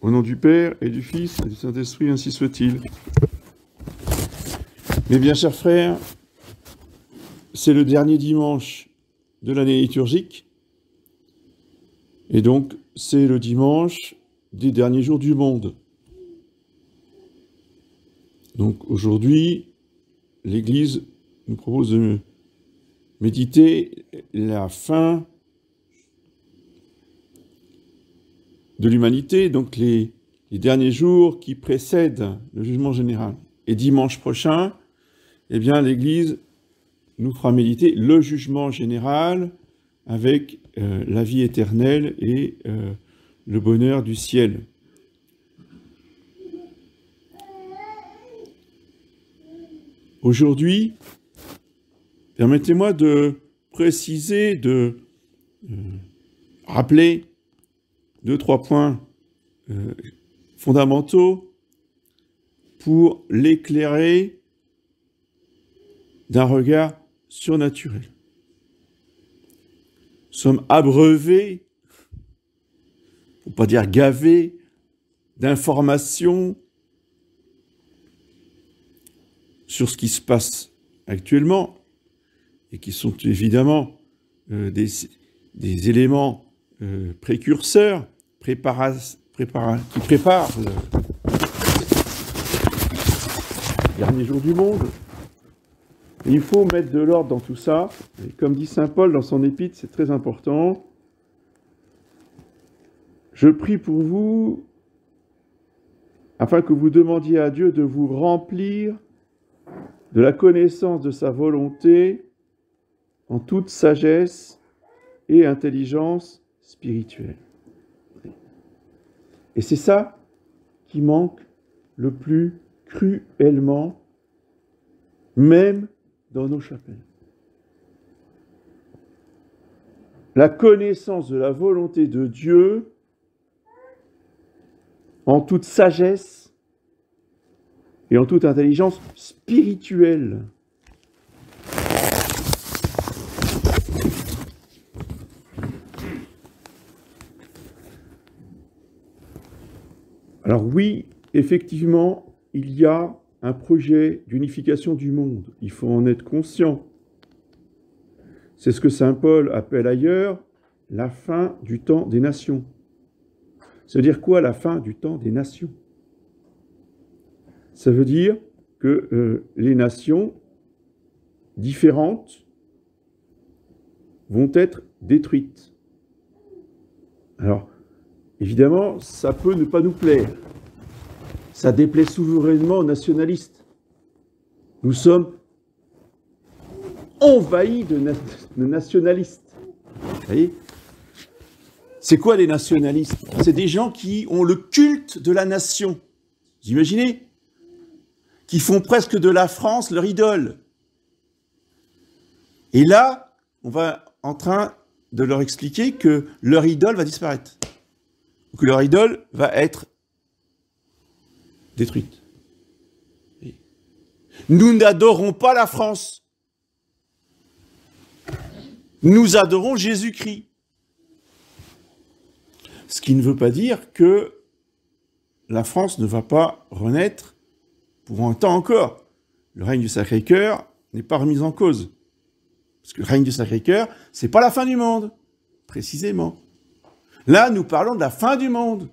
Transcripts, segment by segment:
Au nom du Père et du Fils et du Saint-Esprit, ainsi soit-il. Mes bien chers frères, c'est le dernier dimanche de l'année liturgique, et donc c'est le dimanche des derniers jours du monde. Donc aujourd'hui, l'Église nous propose de méditer la fin de l'humanité, donc les derniers jours qui précèdent le jugement général. Et dimanche prochain, eh bien, l'Église nous fera méditer le jugement général avec la vie éternelle et le bonheur du ciel. Aujourd'hui, permettez-moi de préciser, de rappeler 2-3 points fondamentaux pour l'éclairer d'un regard surnaturel. Nous sommes abreuvés, pour pas dire gavés, d'informations sur ce qui se passe actuellement et qui sont évidemment des éléments précurseurs qui préparent le dernier jour du monde. Et il faut mettre de l'ordre dans tout ça. Et comme dit saint Paul dans son épître, c'est très important. Je prie pour vous afin que vous demandiez à Dieu de vous remplir de la connaissance de sa volonté en toute sagesse et intelligence spirituelle. Et c'est ça qui manque le plus cruellement, même dans nos chapelles. La connaissance de la volonté de Dieu en toute sagesse et en toute intelligence spirituelle. Alors oui, effectivement, il y a un projet d'unification du monde. Il faut en être conscient. C'est ce que saint Paul appelle ailleurs la fin du temps des nations. Ça veut dire quoi, la fin du temps des nations? Ça veut dire que les nations différentes vont être détruites. Alors, évidemment, ça peut ne pas nous plaire. Ça déplaît souverainement aux nationalistes. Nous sommes envahis de nationalistes. Vous voyez ? C'est quoi les nationalistes? C'est des gens qui ont le culte de la nation. Vous imaginez? Qui font presque de la France leur idole. Et là, on va en train de leur expliquer que leur idole va disparaître. Que leur idole va être détruite. Nous n'adorons pas la France. Nous adorons Jésus-Christ. Ce qui ne veut pas dire que la France ne va pas renaître pour un temps encore. Le règne du Sacré-Cœur n'est pas remis en cause. Parce que le règne du Sacré-Cœur, c'est pas la fin du monde, précisément. Là, nous parlons de la fin du monde.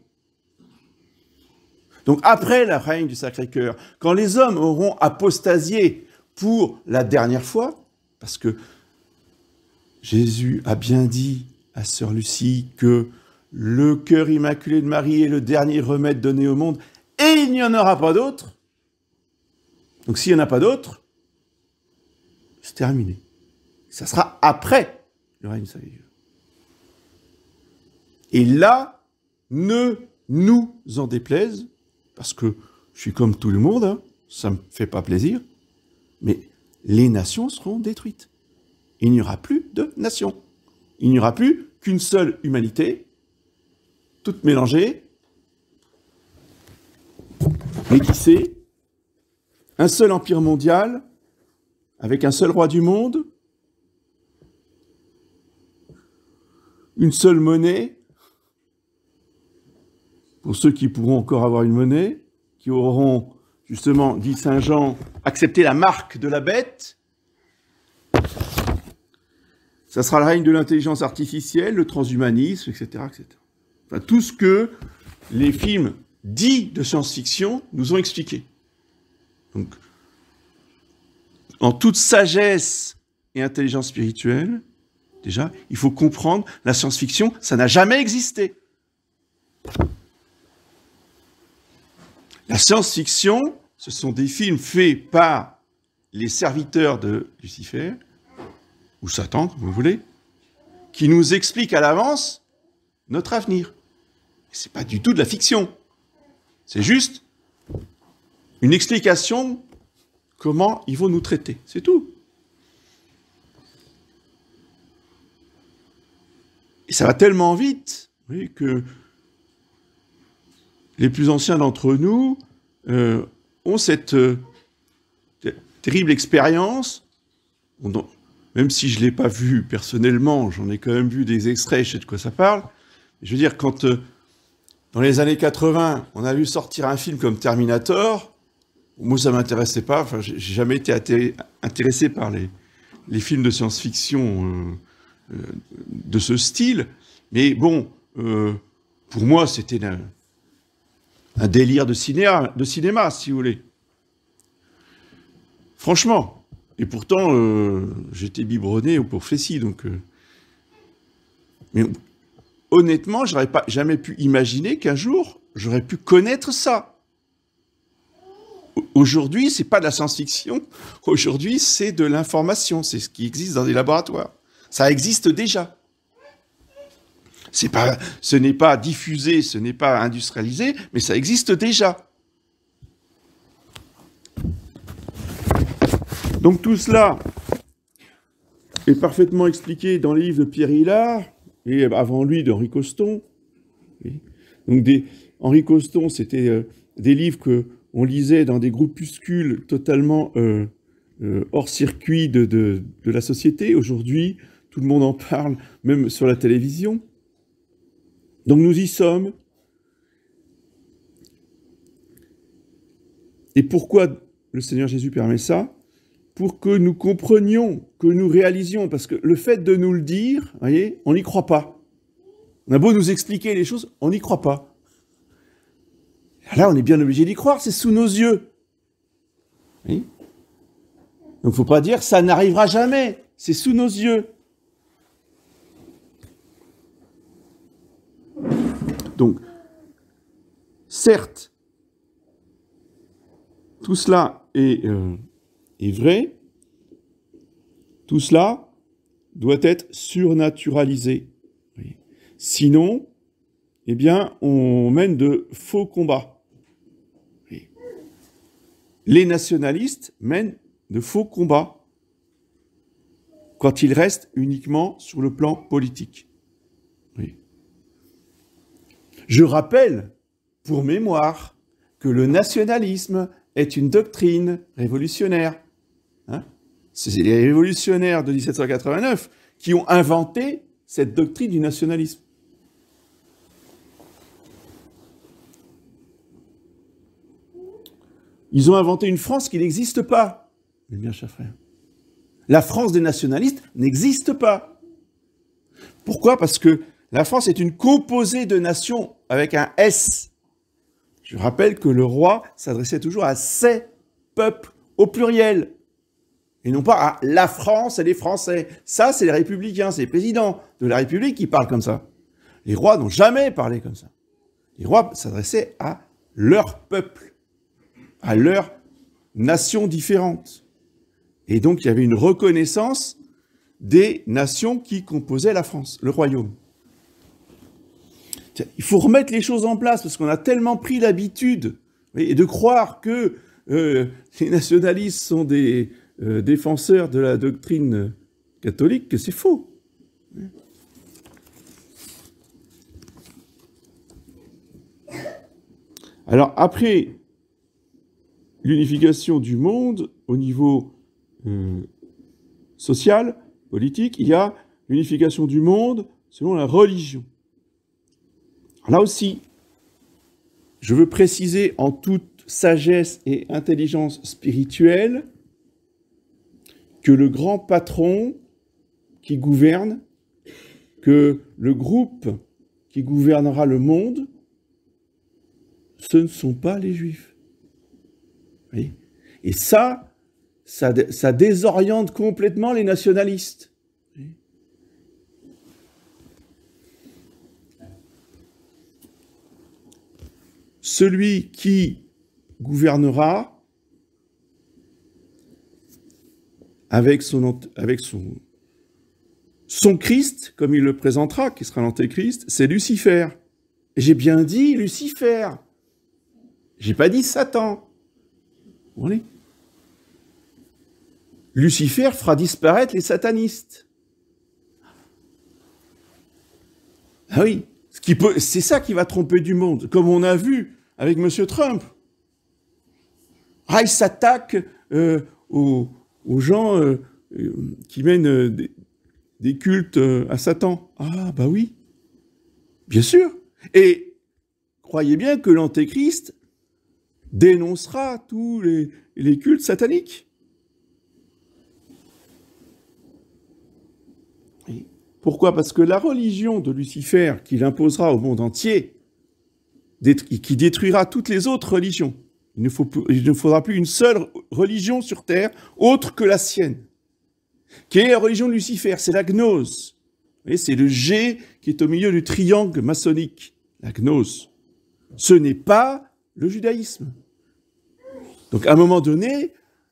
Donc après le règne du Sacré-Cœur, quand les hommes auront apostasié pour la dernière fois, parce que Jésus a bien dit à sœur Lucie que le cœur immaculé de Marie est le dernier remède donné au monde, et il n'y en aura pas d'autre. Donc s'il n'y en a pas d'autre, c'est terminé. Ça sera après le règne du Sacré-Cœur. Et là, ne nous en déplaise, parce que je suis comme tout le monde, hein, ça ne me fait pas plaisir, mais les nations seront détruites. Il n'y aura plus de nations. Il n'y aura plus qu'une seule humanité, toute mélangée, métissée, un seul empire mondial, avec un seul roi du monde, une seule monnaie, pour ceux qui pourront encore avoir une monnaie, qui auront, justement, dit Saint Jean, accepté la marque de la bête. Ça sera le règne de l'intelligence artificielle, le transhumanisme, etc., etc. Enfin, tout ce que les films dits de science-fiction nous ont expliqué. Donc, en toute sagesse et intelligence spirituelle, déjà, il faut comprendre, la science-fiction, ça n'a jamais existé. La science-fiction, ce sont des films faits par les serviteurs de Lucifer, ou Satan, comme vous voulez, qui nous expliquent à l'avance notre avenir. C'est pas du tout de la fiction. C'est juste une explication comment ils vont nous traiter. C'est tout. Et ça va tellement vite, oui, que les plus anciens d'entre nous ont cette terrible expérience. Même si je ne l'ai pas vu personnellement, j'en ai quand même vu des extraits, je sais de quoi ça parle. Je veux dire, quand dans les années 80, on a vu sortir un film comme Terminator, moi ça ne m'intéressait pas, enfin, j'ai jamais été intéressé par les films de science-fiction de ce style, mais bon, pour moi c'était un délire de cinéma, si vous voulez. Franchement. Et pourtant, j'étais biberonné au pauvre Flessis, donc... Mais honnêtement, je n'aurais pas jamais pu imaginer qu'un jour, j'aurais pu connaître ça. Aujourd'hui, c'est pas de la science-fiction. Aujourd'hui, c'est de l'information. C'est ce qui existe dans des laboratoires. Ça existe déjà. Ce n'est pas diffusé, ce n'est pas industrialisé, mais ça existe déjà. Donc tout cela est parfaitement expliqué dans les livres de Pierre Hillard, et avant lui d'Henri Coston. Donc Henri Coston, c'était des livres qu'on lisait dans des groupuscules totalement hors circuit de la société. Aujourd'hui, tout le monde en parle, même sur la télévision. Donc nous y sommes. Et pourquoi le Seigneur Jésus permet ça ? Pour que nous comprenions, que nous réalisions, parce que le fait de nous le dire, vous voyez, on n'y croit pas. On a beau nous expliquer les choses, on n'y croit pas. Là, on est bien obligé d'y croire, c'est sous nos yeux. Oui. Donc, il ne faut pas dire, ça n'arrivera jamais, c'est sous nos yeux. Donc, certes, tout cela est vrai, tout cela doit être surnaturalisé. Oui. Sinon, eh bien, on mène de faux combats. Oui. Les nationalistes mènent de faux combats quand ils restent uniquement sur le plan politique. Oui. Je rappelle, pour mémoire, que le nationalisme est une doctrine révolutionnaire. Hein? C'est les révolutionnaires de 1789 qui ont inventé cette doctrine du nationalisme. Ils ont inventé une France qui n'existe pas, mes bien chers frères. La France des nationalistes n'existe pas. Pourquoi? Parce que la France est une composée de nations avec un S. Je rappelle que le roi s'adressait toujours à ses peuples au pluriel, et non pas à la France et les Français. Ça, c'est les républicains, c'est les présidents de la République qui parlent comme ça. Les rois n'ont jamais parlé comme ça. Les rois s'adressaient à leur peuple, à leurs nations différentes. Et donc, il y avait une reconnaissance des nations qui composaient la France, le royaume. Il faut remettre les choses en place, parce qu'on a tellement pris l'habitude de croire que les nationalistes sont des défenseurs de la doctrine catholique, que c'est faux. Alors, après l'unification du monde au niveau social, politique, il y a l'unification du monde selon la religion. Alors là aussi, je veux préciser en toute sagesse et intelligence spirituelle que le grand patron qui gouverne, que le groupe qui gouvernera le monde, ce ne sont pas les Juifs. Vous voyez ? Et ça désoriente complètement les nationalistes. Celui qui gouvernera avec son Christ, comme il le présentera, qui sera l'antéchrist, c'est Lucifer. Et j'ai bien dit Lucifer. J'ai pas dit Satan. Vous voyez ? Lucifer fera disparaître les satanistes. Ah oui, c'est ça qui va tromper du monde, comme on a vu avec M. Trump. Ah, il s'attaque aux gens qui mènent des cultes à Satan. Ah, bah oui, bien sûr. Et croyez bien que l'Antéchrist dénoncera tous les cultes sataniques. Pourquoi ? Parce que la religion de Lucifer qu'il imposera au monde entier, qui détruira toutes les autres religions, il ne faudra plus une seule religion sur Terre autre que la sienne. Quelle est la religion de Lucifer ? C'est la gnose. Vous voyez, c'est le G qui est au milieu du triangle maçonnique, la gnose. Ce n'est pas le judaïsme. Donc à un moment donné,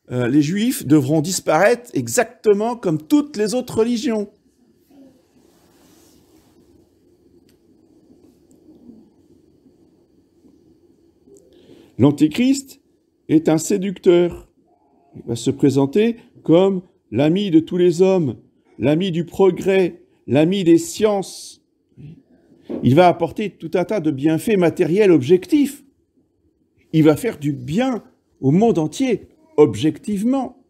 les Juifs devront disparaître exactement comme toutes les autres religions. L'Antéchrist est un séducteur. Il va se présenter comme l'ami de tous les hommes, l'ami du progrès, l'ami des sciences. Il va apporter tout un tas de bienfaits matériels objectifs. Il va faire du bien au monde entier, objectivement.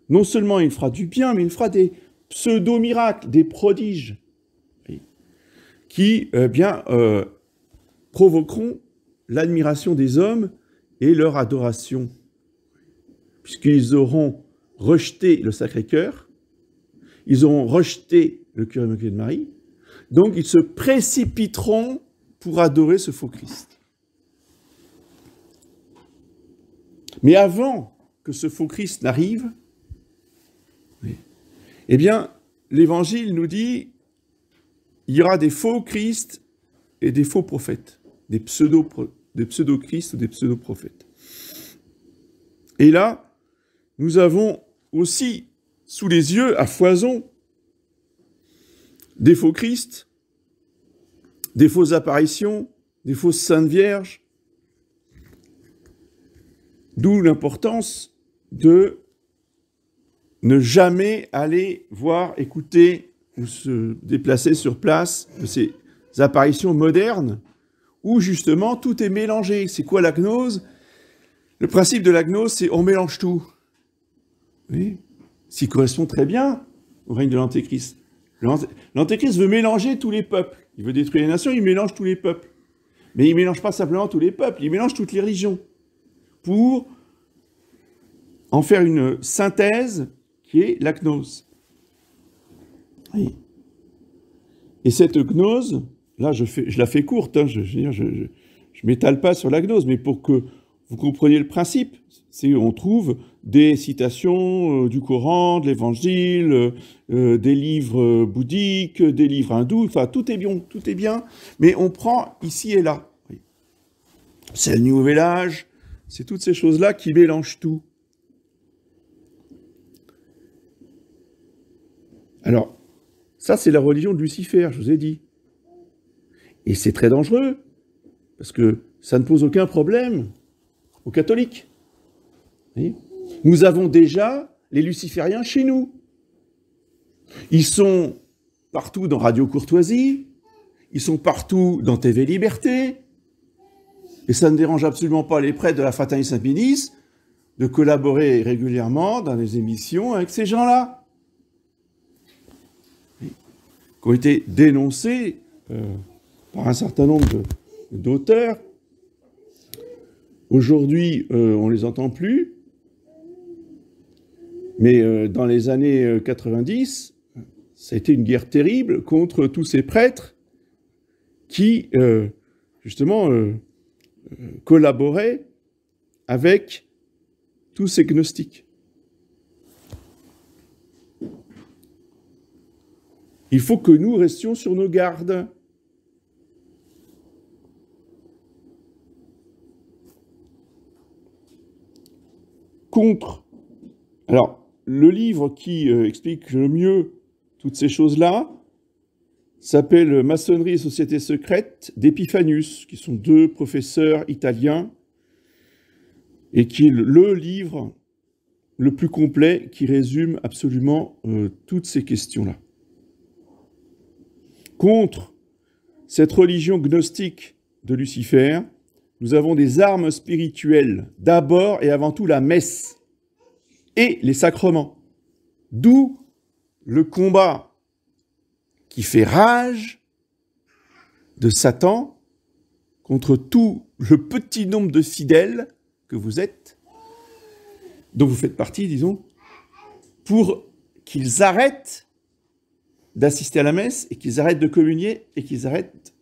Non seulement il fera du bien, mais il fera des pseudo-miracles, des prodiges, qui provoqueront l'admiration des hommes et leur adoration, puisqu'ils auront rejeté le Sacré-Cœur, ils auront rejeté le cœur immaculé de Marie, donc ils se précipiteront pour adorer ce faux Christ. Mais avant que ce faux Christ n'arrive, eh bien, l'Évangile nous dit il y aura des faux Christ et des faux prophètes, des pseudo-Christ ou des pseudo-prophètes. Et là, nous avons aussi sous les yeux, à foison, des faux Christ, des fausses apparitions, des fausses saintes vierges, d'où l'importance de ne jamais aller voir, écouter ou se déplacer sur place de ces apparitions modernes où justement tout est mélangé. C'est quoi la gnose ? Le principe de la gnose, c'est on mélange tout. Oui, ce qui correspond très bien au règne de l'Antéchrist. L'Antéchrist veut mélanger tous les peuples. Il veut détruire les nations, il mélange tous les peuples. Mais il ne mélange pas simplement tous les peuples, il mélange toutes les religions pour en faire une synthèse qui est la gnose. Oui. Et cette gnose, là je la fais courte, hein, je m'étale pas sur la gnose, mais pour que vous compreniez le principe, on trouve des citations du Coran, de l'Évangile, des livres bouddhiques, des livres hindous, enfin tout est bien, mais on prend ici et là. Oui. C'est le Nouvel Âge, c'est toutes ces choses-là qui mélangent tout. Alors, ça c'est la religion de Lucifer, je vous ai dit. Et c'est très dangereux, parce que ça ne pose aucun problème aux catholiques. Oui. Nous avons déjà les lucifériens chez nous. Ils sont partout dans Radio Courtoisie, ils sont partout dans TV Liberté, et ça ne dérange absolument pas les prêtres de la Fraternité Saint-Pénis de collaborer régulièrement dans les émissions avec ces gens-là, qui ont été dénoncés par un certain nombre d'auteurs Aujourd'hui, on ne les entend plus, mais dans les années 90, ça a été une guerre terrible contre tous ces prêtres qui, justement, collaboraient avec tous ces gnostiques. Il faut que nous restions sur nos gardes. Contre. Alors, le livre qui explique le mieux toutes ces choses-là s'appelle Maçonnerie et société secrète d'Epiphanius, qui sont deux professeurs italiens, et qui est le livre le plus complet qui résume absolument toutes ces questions-là. Contre cette religion gnostique de Lucifer, nous avons des armes spirituelles, d'abord et avant tout la messe et les sacrements. D'où le combat qui fait rage de Satan contre tout le petit nombre de fidèles que vous êtes, dont vous faites partie, disons, pour qu'ils arrêtent d'assister à la messe et qu'ils arrêtent de communier et qu'ils arrêtent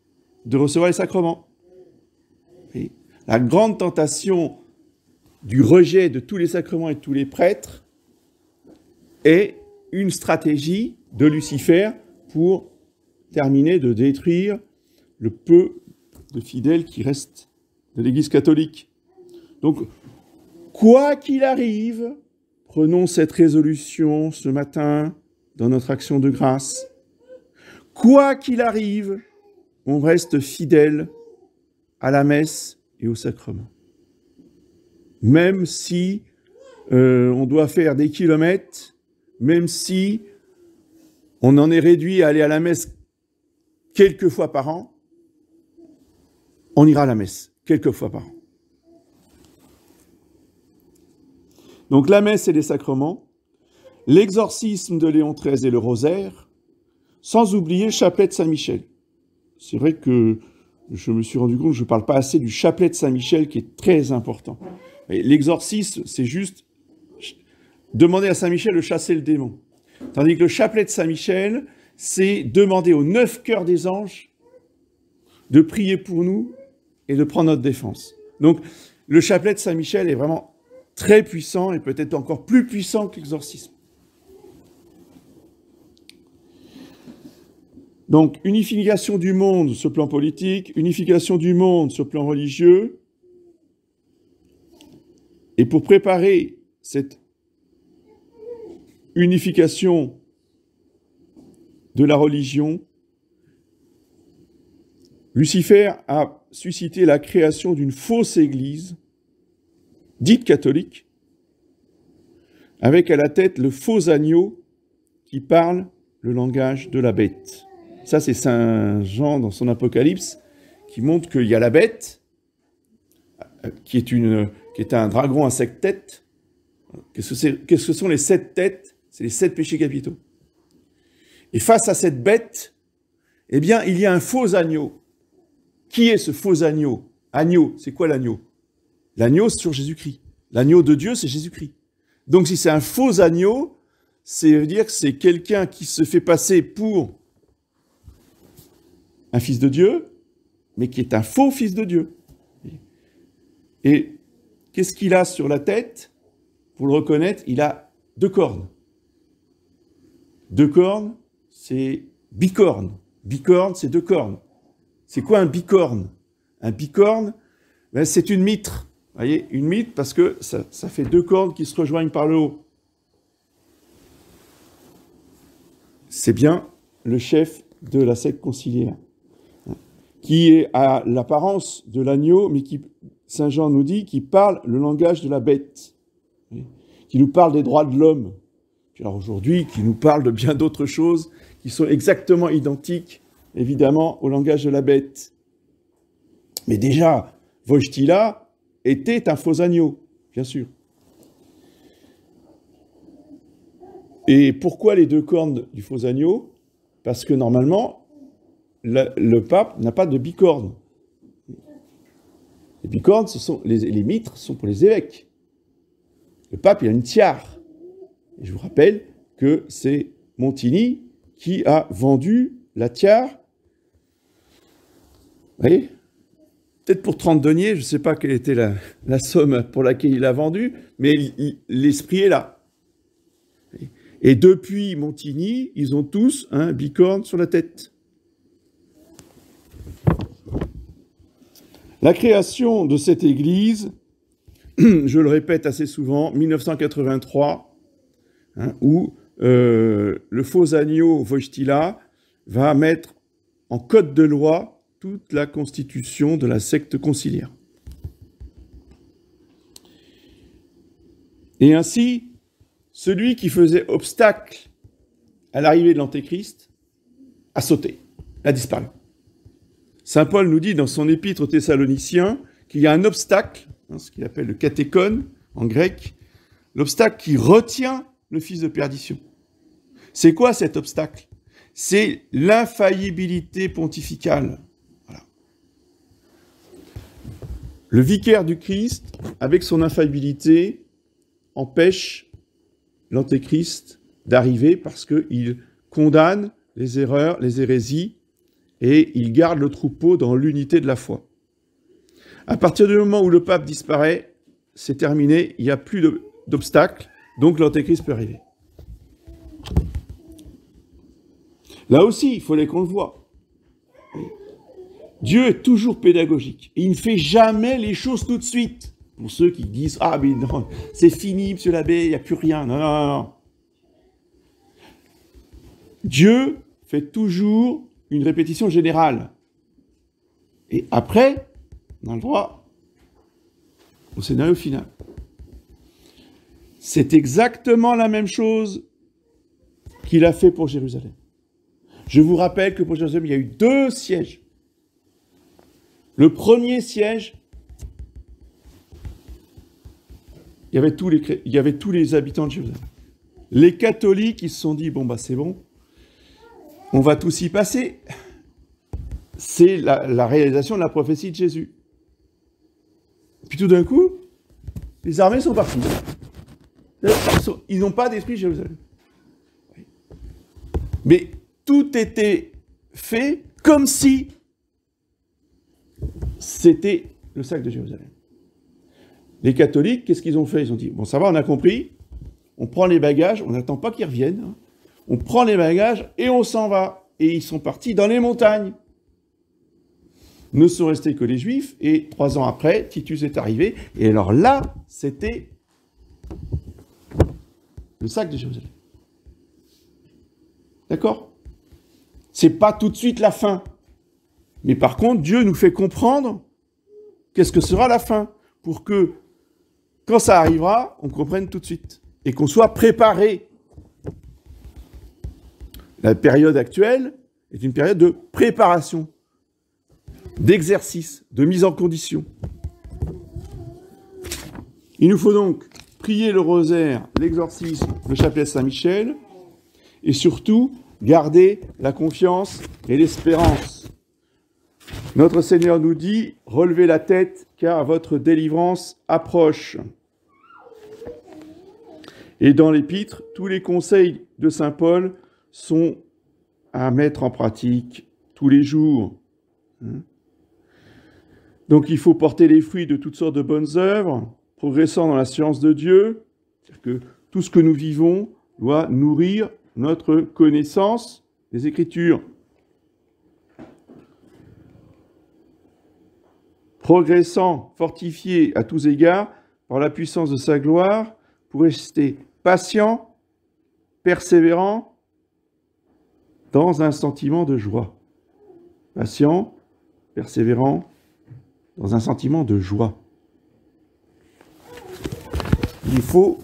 de recevoir les sacrements. Et la grande tentation du rejet de tous les sacrements et de tous les prêtres est une stratégie de Lucifer pour terminer de détruire le peu de fidèles qui restent de l'Église catholique. Donc, quoi qu'il arrive, prenons cette résolution ce matin dans notre action de grâce. Quoi qu'il arrive, on reste fidèle à la messe et au sacrement. Même si on doit faire des kilomètres, même si on en est réduit à aller à la messe quelques fois par an, on ira à la messe quelques fois par an. Donc la messe et les sacrements, l'exorcisme de Léon XIII et le rosaire, sans oublier le chapelet de Saint-Michel. C'est vrai que je me suis rendu compte que je ne parle pas assez du chapelet de Saint-Michel qui est très important. L'exorcisme, c'est juste demander à Saint-Michel de chasser le démon. Tandis que le chapelet de Saint-Michel, c'est demander aux 9 cœurs des anges de prier pour nous et de prendre notre défense. Donc, le chapelet de Saint-Michel est vraiment très puissant et peut-être encore plus puissant que l'exorcisme. Donc, unification du monde sur le plan politique, unification du monde sur le plan religieux. Et pour préparer cette unification de la religion, Lucifer a suscité la création d'une fausse église, dite catholique, avec à la tête le faux agneau qui parle le langage de la bête. Ça, c'est Saint Jean dans son Apocalypse, qui montre qu'il y a la bête, qui est un dragon à 7 têtes. Qu'est-ce que sont les 7 têtes? C'est les 7 péchés capitaux. Et face à cette bête, eh bien, il y a un faux agneau. Qui est ce faux agneau? Agneau, c'est quoi l'agneau? L'agneau, c'est sur Jésus-Christ. L'agneau de Dieu, c'est Jésus-Christ. Donc, si c'est un faux agneau, ça veut dire que c'est quelqu'un qui se fait passer pour un fils de Dieu, mais qui est un faux fils de Dieu. Et qu'est-ce qu'il a sur la tête? Pour le reconnaître, il a 2 cornes. 2 cornes, c'est bicorne. Bicorne, c'est 2 cornes. C'est quoi un bicorne? Un bicorne, ben, c'est une mitre. Vous voyez, une mitre parce que ça fait 2 cornes qui se rejoignent par le haut. C'est bien le chef de la secte conciliaire, qui a l'apparence de l'agneau, mais qui, Saint Jean nous dit, qui parle le langage de la bête, qui nous parle des droits de l'homme. Puis alors aujourd'hui, qui nous parle de bien d'autres choses qui sont exactement identiques, évidemment, au langage de la bête. Mais déjà, Wojtyla était un faux agneau, bien sûr. Et pourquoi les 2 cornes du faux agneau? Parce que normalement, le pape n'a pas de bicorne. Les bicornes, les mitres sont pour les évêques. Le pape, il a une tiare. Et je vous rappelle que c'est Montigny qui a vendu la tiare. Vous voyez ? Peut-être pour 30 deniers, je ne sais pas quelle était la somme pour laquelle il a vendu, mais l'esprit est là. Et depuis Montigny, ils ont tous un bicorne sur la tête. La création de cette église, je le répète assez souvent, 1983, où le faux agneau Wojtyła va mettre en code de loi toute la constitution de la secte conciliaire. Et ainsi, celui qui faisait obstacle à l'arrivée de l'Antéchrist a sauté, a disparu. Saint Paul nous dit dans son épître aux Thessaloniciens qu'il y a un obstacle, ce qu'il appelle le katékon en grec, l'obstacle qui retient le fils de perdition. C'est quoi cet obstacle ? C'est l'infaillibilité pontificale. Voilà. Le vicaire du Christ, avec son infaillibilité, empêche l'Antéchrist d'arriver parce qu'il condamne les erreurs, les hérésies, et il garde le troupeau dans l'unité de la foi. À partir du moment où le pape disparaît, c'est terminé, il n'y a plus d'obstacle, donc l'Antéchrist peut arriver. Là aussi, il fallait qu'on le voie. Dieu est toujours pédagogique. Et il ne fait jamais les choses tout de suite. Pour ceux qui disent « Ah, mais non, c'est fini, monsieur l'abbé, il n'y a plus rien. » Non, non, non. Dieu fait toujours une répétition générale. Et après, on a le droit au scénario final. C'est exactement la même chose qu'il a fait pour Jérusalem. Je vous rappelle que pour Jérusalem, il y a eu 2 sièges. Le premier siège, il y avait tous les habitants de Jérusalem. Les catholiques, ils se sont dit, bon, bah c'est bon, on va tous y passer. C'est la réalisation de la prophétie de Jésus. Puis tout d'un coup, les armées sont parties. Ils n'ont pas d'esprit Jérusalem. Mais tout était fait comme si c'était le sac de Jérusalem. Les catholiques, qu'est-ce qu'ils ont fait? Ils ont dit, bon ça va, on a compris, on prend les bagages, on n'attend pas qu'ils reviennent, hein. On prend les bagages et on s'en va. Et ils sont partis dans les montagnes. Ne sont restés que les Juifs, et 3 ans après, Titus est arrivé, et alors là, c'était le sac de Jérusalem. D'accord? C'est pas tout de suite la fin. Mais par contre, Dieu nous fait comprendre qu'est-ce que sera la fin, pour que, quand ça arrivera, on comprenne tout de suite, et qu'on soit préparé. La période actuelle est une période de préparation, d'exercice, de mise en condition. Il nous faut donc prier le rosaire, l'exorcisme, le chapelet Saint-Michel, et surtout garder la confiance et l'espérance. Notre Seigneur nous dit, relevez la tête, car votre délivrance approche. Et dans l'épître, tous les conseils de Saint Paul sont à mettre en pratique tous les jours. Donc il faut porter les fruits de toutes sortes de bonnes œuvres, progressant dans la science de Dieu, c'est-à-dire que tout ce que nous vivons doit nourrir notre connaissance des Écritures. Progressant, fortifié à tous égards par la puissance de sa gloire, pour rester patient, persévérant, dans un sentiment de joie. Patient, persévérant, dans un sentiment de joie. Il faut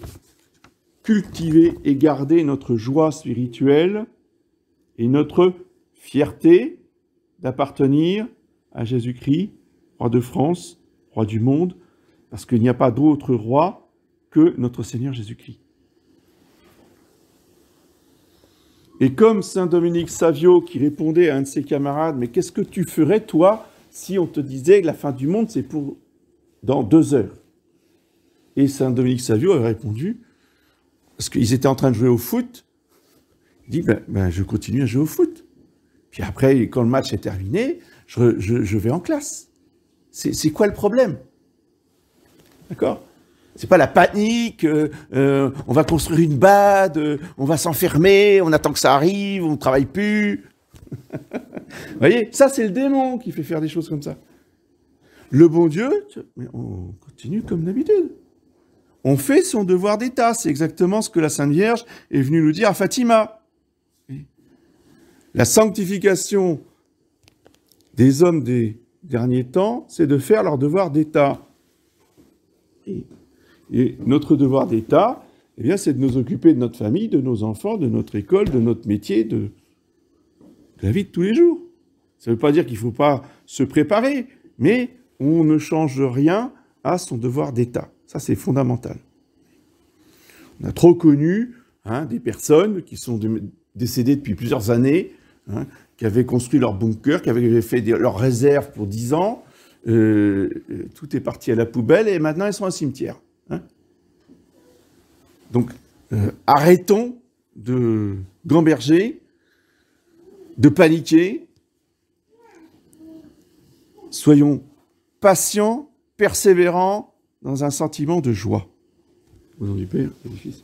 cultiver et garder notre joie spirituelle et notre fierté d'appartenir à Jésus-Christ, roi de France, roi du monde, parce qu'il n'y a pas d'autre roi que notre Seigneur Jésus-Christ. Et comme saint Dominique Savio qui répondait à un de ses camarades, « Mais qu'est-ce que tu ferais, toi, si on te disait que la fin du monde, c'est pour dans 2 heures. Et Saint Dominique Savio avait répondu, parce qu'ils étaient en train de jouer au foot, il dit, je continue à jouer au foot. Puis après, quand le match est terminé, je vais en classe. C'est quoi le problème? D'accord? C'est pas la panique, on va construire une bade, on va s'enfermer, on attend que ça arrive, on ne travaille plus. Vous voyez, ça c'est le démon qui fait faire des choses comme ça. Le bon Dieu, mais on continue comme d'habitude. On fait son devoir d'État, c'est exactement ce que la Sainte Vierge est venue nous dire à Fatima. La sanctification des hommes des derniers temps, c'est de faire leur devoir d'État. Et notre devoir d'État, eh bien, c'est de nous occuper de notre famille, de nos enfants, de notre école, de notre métier, de la vie de tous les jours. Ça ne veut pas dire qu'il ne faut pas se préparer, mais on ne change rien à son devoir d'État. Ça, c'est fondamental. On a trop connu des personnes qui sont décédées depuis plusieurs années, qui avaient construit leur bunker, qui avaient fait leurs réserves pour 10 ans. Tout est parti à la poubelle et maintenant ils sont au cimetière. Donc, arrêtons de gamberger, de paniquer. Soyons patients, persévérants dans un sentiment de joie. Au nom du Père et du Fils.